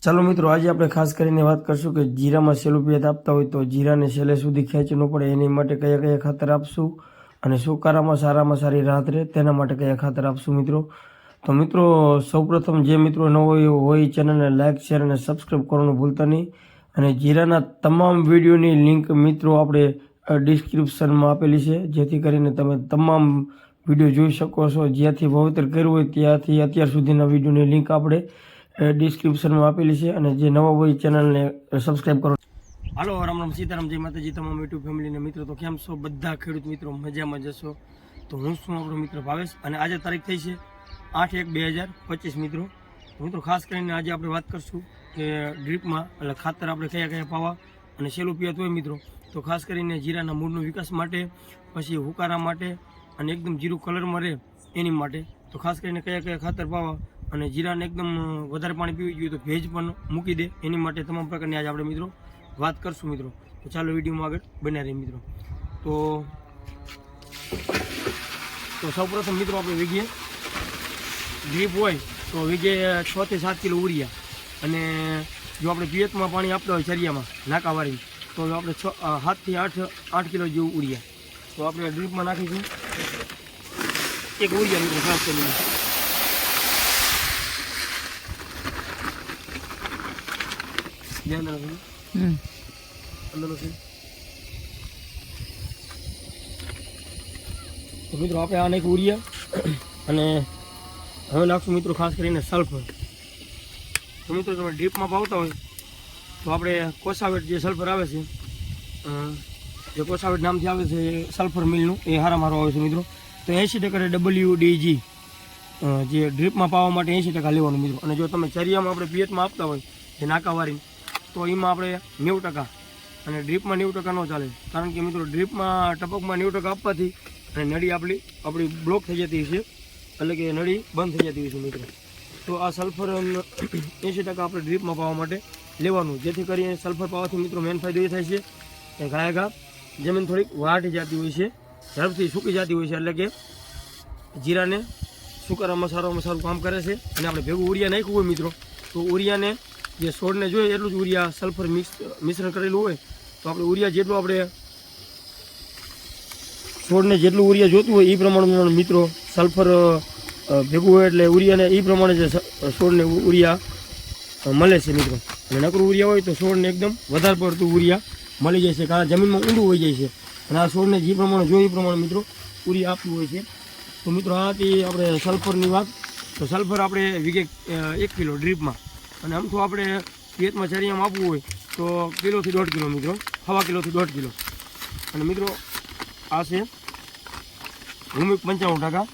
ચાલો મિત્રો, આજે આપણે ખાસ કરીને વાત કરશું કે જીરામાં સેલું પિયત આપતા હોય તો જીરાને છેલ્લે સુધી ખેંચી ન પડે એની માટે કયા કયા ખાતર આપશું અને સુકારામાં સારામાં સારી રાહત રહે તેના માટે કયા ખાતર આપશું મિત્રો. તો મિત્રો, સૌપ્રથમ જે મિત્રો ન હોય ચેનલને લાઇક શેર અને સબસ્ક્રાઈબ કરવાનું ભૂલતા નહીં. અને જીરાના તમામ વિડીયોની લિંક મિત્રો આપણે ડિસ્ક્રિપ્શનમાં આપેલી છે, જેથી કરીને તમે તમામ વિડીયો જોઈ શકો છો. જ્યાંથી વાવેતર કર્યું હોય ત્યાંથી અત્યાર સુધીના વિડીયોની લિંક આપણે ડિસ્ક્રિપ્શનમાં આપેલી છે. અને જે નવા હોય ચેનલને સબસ્ક્રાઈબ કરો. હાલો, રામ રામ, સીતારામ, જય માતાજી તમામ યુટ્યુબ ફેમિલીને મિત્રો. તો કેમ છો બધા ખેડૂત મિત્રો? મજામાં જશો. તો હું છું આપણો મિત્ર ભાવેશ, અને આજે તારીખ થઈ છે 8/1/2025 મિત્રો. મિત્રો, ખાસ કરીને આજે આપણે વાત કરશું કે ડ્રીપમાં એટલે ખાતર આપણે કયા કયા પાવા અને સેલું પિયત હોય મિત્રો. તો ખાસ કરીને જીરાના મૂળનો વિકાસ માટે, પછી હુકારા માટે અને એકદમ જીરું કલરમાં રહે એની માટે તો ખાસ કરીને કયા કયા ખાતર પાવા અને જીરાને એકદમ વધારે પાણી પીવું જોઈએ તો ભેજ પણ મૂકી દે એની માટે તમામ પ્રકારની આજે આપણે મિત્રો વાત કરશું મિત્રો. તો ચાલો વિડીયોમાં આગળ બન્યા રહીએ મિત્રો. તો સૌપ્રથમ મિત્રો આપણે વીઘે ડ્રીપ હોય તો વીઘે 6 થી 7 કિલો ઉરિયા, અને જો આપણે પિયતમાં પાણી આપતા હોય ચરિયામાં નાકાવાળી તો આપણે 7 થી 8 કિલો જેવું ઉરિયા તો આપણે ડ્રીપમાં નાખીશું. એક ઉરિયા મિત્રો ખાસ કરીને ધ્યાન રાખવું અંદરનો છે. તો મિત્રો આપણે આ નાખ્યું ઉરિયા, અને હવે નાખશું મિત્રો ખાસ કરીને સલ્ફર. તો મિત્રો તમે ડ્રીપમાં પાવતા હોય તો આપણે કોસાવેટ જે સલ્ફર આવે છે, જે કોસાવેટ નામથી આવે છે સલ્ફર મિલનું, એ હારામાં આવે છે મિત્રો. તો 80% WDG જે ડ્રીપમાં પાવા માટે 80% લેવાનું મિત્રો. અને જો તમે ચરિયામાં આપણે પિયતમાં આપતા હોય જે નાકાવાળી તો એમાં આપણે 90%, અને ડ્રીપમાં 90% ન ચાલે. કારણ કે મિત્રો ડ્રીપમાં ટપકમાં 90% આપવાથી અને નળી આપણી બ્લોક થઈ જતી છે, એટલે કે નળી બંધ થઈ જતી હોય છે મિત્રો. તો આ સલ્ફર 80% આપણે ડ્રીપમાં પાવા માટે લેવાનું, જેથી કરીને સલ્ફર પાવાથી મિત્રો મેન ફાયદો એ થાય છે કે ઘાયઘા જમીન થોડીક વાટી જતી હોય છે, ઝડપથી સૂકી જતી હોય છે, એટલે કે જીરાને સુકારામાં સારું કામ કરે છે. અને આપણે ભેગું ઉરિયા નાખ્યું હોય મિત્રો તો ઉરિયાને જે છોડને જોઈએ એટલું જ ઉરિયા સલ્ફર મિશ્રણ કરેલું હોય તો આપણે ઉરિયા જેટલું આપણે છોડને જેટલું ઉરિયા જોતું હોય એ પ્રમાણે મિત્રો સલ્ફર ભેગું હોય એટલે ઉરિયાને એ પ્રમાણે જે છોડને ઉરિયા મળે છે મિત્રો. અને નકરું ઉરિયા હોય તો છોડને એકદમ વધારે પડતું ઉરિયા મળી જાય છે, કારણ જમીનમાં ઊંડું હોઈ જાય છે. અને આ છોડને જે પ્રમાણે જોઈએ એ પ્રમાણે મિત્રો ઉરિયા આપતું હોય છે. તો મિત્રો આથી આપણે સલ્ફરની વાત, તો સલ્ફર આપણે વીઘે 1 કિલો ડ્રીપમાં, અને આમ તો આપણે પિયતમાં ચરિયામાં આપવું હોય તો કિલોથી 1.5 કિલો મિત્રો, 1.5 કિલોથી 1.5 કિલો. અને મિત્રો આ છે ભૂમિક 95%,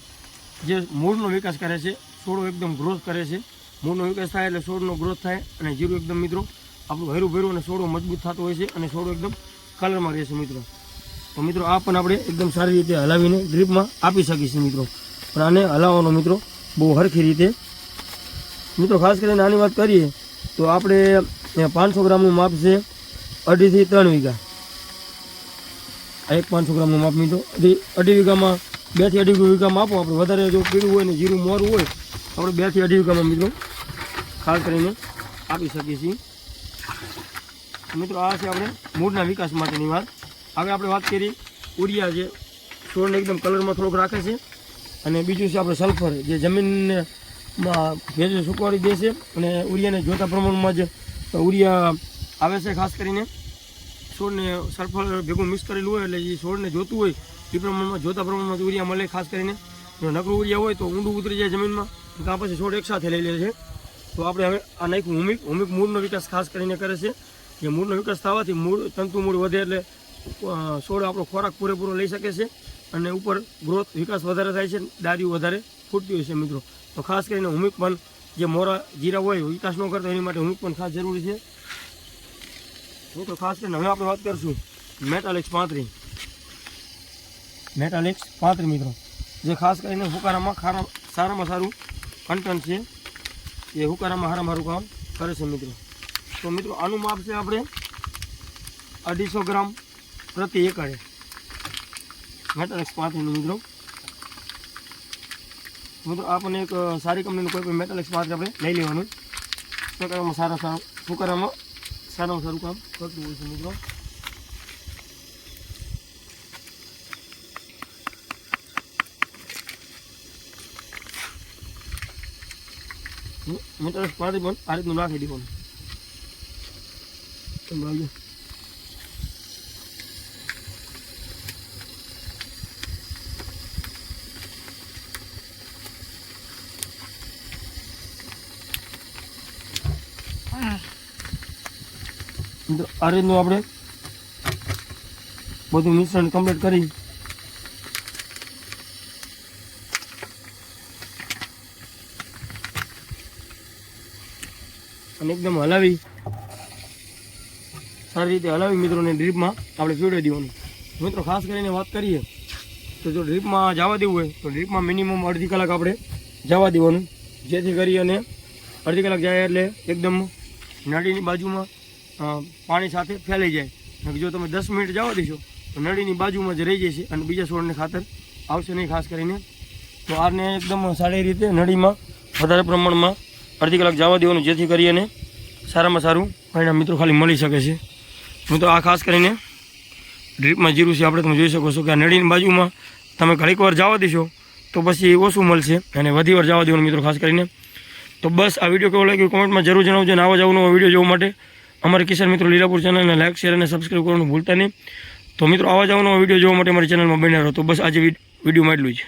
જે મૂળનો વિકાસ કરે છે, છોડો એકદમ ગ્રોથ કરે છે. મૂળનો વિકાસ થાય એટલે છોડનો ગ્રોથ થાય, અને જીરું એકદમ મિત્રો આપણું હરું ભર્યું અને છોડો મજબૂત થતો હોય છે, અને છોડો એકદમ કલરમાં રહે છે મિત્રો. તો મિત્રો આ પણ આપણે એકદમ સારી રીતે હલાવીને ડ્રીપમાં આપી શકીએ છીએ મિત્રો. પણ આને હલાવવાનો મિત્રો બહુ હરખી રીતે મિત્રો. ખાસ કરીને આની વાત કરીએ તો આપણે 500 ગ્રામનું માપ છે 2.5 થી 3 વીઘા. એક 500 ગ્રામનું માપ મિત્રો 2.5 વીઘામાં 2 થી 2.5 વીઘામાં આપો. આપણે વધારે જો પીળું હોય ને જીરું મોરું હોય આપણે 2 થી 2.5 વીઘામાં મિત્રો ખાસ કરીને આપી શકીએ છીએ મિત્રો. આ છે આપણે મૂળના વિકાસ માટેની વાત. હવે આપણે વાત કરી ઉરિયા, જે છોડને એકદમ કલરમાં થોડોક રાખે છે, અને બીજું છે આપણે સલ્ફર, જે જમીનમાં ભેજ સુકવાડી દે છે, અને ઉરિયાને જોતા પ્રમાણમાં જ ઉરિયા આવે છે. ખાસ કરીને છોડને સલ્ફર ભેગું મિક્સ કરેલું હોય એટલે જે છોડને જોતું હોય એ પ્રમાણમાં જોતા પ્રમાણમાં ઉરિયા મળે. ખાસ કરીને જો નકરું ઉરિયા હોય તો ઊંડું ઉતરી જાય જમીનમાં, ત્યાં પછી છોડ એકસાથે લઈ લે છે. તો આપણે હવે આ નાખ્યું હુમિક મૂળનો વિકાસ ખાસ કરીને કરે છે. જે મૂળનો વિકાસ થવાથી તંતુ મૂળ વધે એટલે છોડ આપણો ખોરાક પૂરેપૂરો લઈ શકે છે, અને ઉપર ગ્રોથ વિકાસ વધારે થાય છે, ડાળીઓ વધારે ફૂટતી હોય છે મિત્રો. તો ખાસ કરીને હુમિક પણ જે મોરા જીરા હોય વિકાસ ન કરતા એની માટે હુમિક પણ ખાસ જરૂરી છે મિત્રો. ખાસ કરીને હવે આપણે વાત કરીશું મેટાલિક્સ 35 મિત્રો, જે ખાસ કરીને હુકારામાં સારામાં સારું કન્ટેન્ટ છે, એ હુકારામાં સારું કામ કરે છે મિત્રો. તો મિત્રો આનું માપ છે આપણે 250 ગ્રામ પ્રતિ એકરે મેટાલિક્સ 35 મિત્રો. મિત્રો આપણને એક સારી કંપનીનું કોઈ પણ મેટાલિક્સ 35 આપણે લઈ લેવાનું. સુકારામાં સુકારામાં સારામાં સારું કામ કરતું હોય છે મિત્રો. મિત્રો પાણી પણ આ રીતનું નાખી દેવાનું. આ રીતનું આપણે બધું મિશ્રણ કમ્પ્લીટ કરી અને એકદમ હલાવી સારી રીતે હલાવી મિત્રોને ડ્રીપમાં આપણે પીવડાવી દેવાનું. મિત્રો ખાસ કરીને વાત કરીએ તો જો ડ્રીપમાં જવા દેવું હોય તો ડ્રીપમાં મિનિમમ અડધી કલાક આપણે જવા દેવાનું, જેથી કરી અને અડધી કલાક જાય એટલે એકદમ નળીની બાજુમાં પાણી સાથે ફેલાઈ જાય. જો તમે 10 મિનિટ જવા દેશો તો નળીની બાજુમાં જ રહી જશે અને બીજા છોડને ખાતર આવશે નહીં ખાસ કરીને. તો આને એકદમ સારી રીતે નળીમાં વધારે પ્રમાણમાં અડધી કલાક જવા દેવાનું, જેથી કરી અને સારામાં સારું પરિણામ મિત્રો ખાલી મળી શકે છે. મિત્રો આ ખાસ કરીને ડ્રીપમાં જીરું છે આપણે તમે જોઈ શકો છો કે આ નળીની બાજુમાં તમે ઘણીક વાર જવા દેશો તો પછી ઓછું મળશે અને વધી વાર જવા દેવાનું મિત્રો ખાસ કરીને. તો બસ આ વિડીયો કેવો લાગ્યો કોમેન્ટમાં જરૂર જણાવજો અને આવા જ અવનવો વિડીયો જોવા માટે અમારી કિસાન મિત્રો લીલાપુર ચેનલને લાઈક શેર અને સબસ્ક્રાઈબ કરવાનું ભૂલતા નહીં. તો મિત્રો આવા જ અવનવો વિડીયો જોવા માટે અમારી ચેનલમાં બન્યા રહો. તો બસ આજે વિડીયોમાં એટલું જ.